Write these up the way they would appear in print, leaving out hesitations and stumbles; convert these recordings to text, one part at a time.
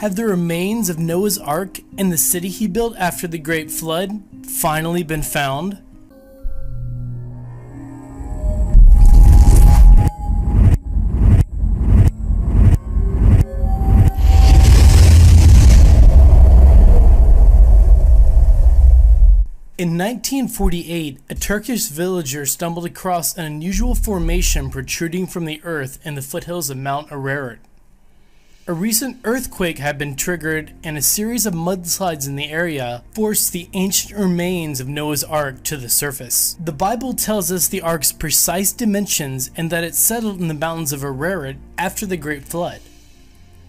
Have the remains of Noah's Ark and the city he built after the Great Flood finally been found? In 1948, a Turkish villager stumbled across an unusual formation protruding from the earth in the foothills of Mount Ararat. A recent earthquake had been triggered, and a series of mudslides in the area forced the ancient remains of Noah's Ark to the surface. The Bible tells us the Ark's precise dimensions and that it settled in the mountains of Ararat after the Great Flood.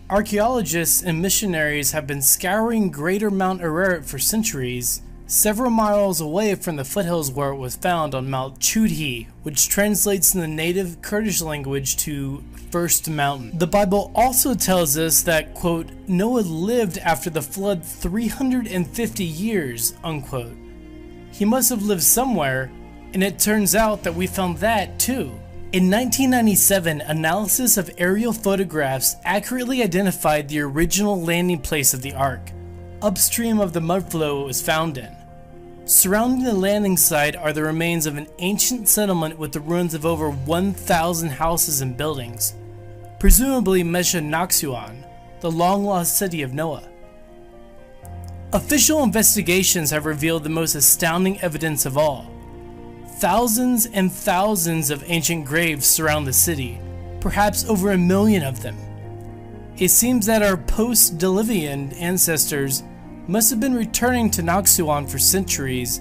Archaeologists and missionaries have been scouring greater Mount Ararat for centuries, several miles away from the foothills where it was found on Mount Chudhi, which translates in the native Kurdish language to First Mountain. The Bible also tells us that, quote, Noah lived after the flood 350 years, unquote. He must have lived somewhere, and it turns out that we found that too. In 1997, analysis of aerial photographs accurately identified the original landing place of the Ark, upstream of the mudflow it was found in. Surrounding the landing site are the remains of an ancient settlement with the ruins of over 1,000 houses and buildings, presumably Mesha Naxuan, the long-lost city of Noah. Official investigations have revealed the most astounding evidence of all. Thousands and thousands of ancient graves surround the city, perhaps over 1 million of them. It seems that our post-Diluvian ancestors must have been returning to Naxuan for centuries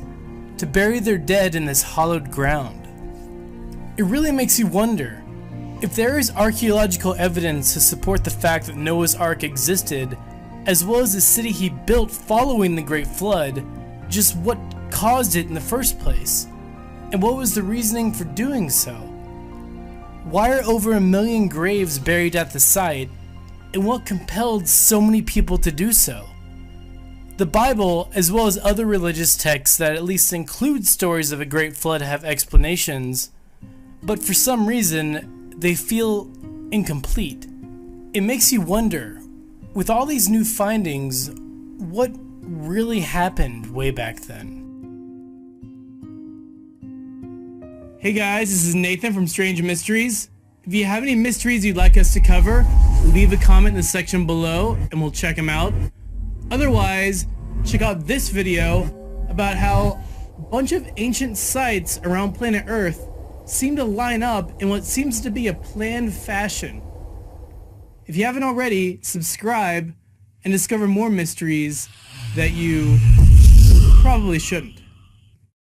to bury their dead in this hollowed ground. It really makes you wonder, if there is archaeological evidence to support the fact that Noah's Ark existed, as well as the city he built following the Great Flood, just what caused it in the first place? And what was the reasoning for doing so? Why are over 1 million graves buried at the site, and what compelled so many people to do so? The Bible, as well as other religious texts that at least include stories of a great flood, have explanations, but for some reason, they feel incomplete. It makes you wonder, with all these new findings, what really happened way back then? Hey guys, this is Nathan from Strange Mysteries. If you have any mysteries you'd like us to cover, leave a comment in the section below and we'll check them out. Otherwise, check out this video about how a bunch of ancient sites around planet Earth seem to line up in what seems to be a planned fashion. If you haven't already, subscribe and discover more mysteries that you probably shouldn't.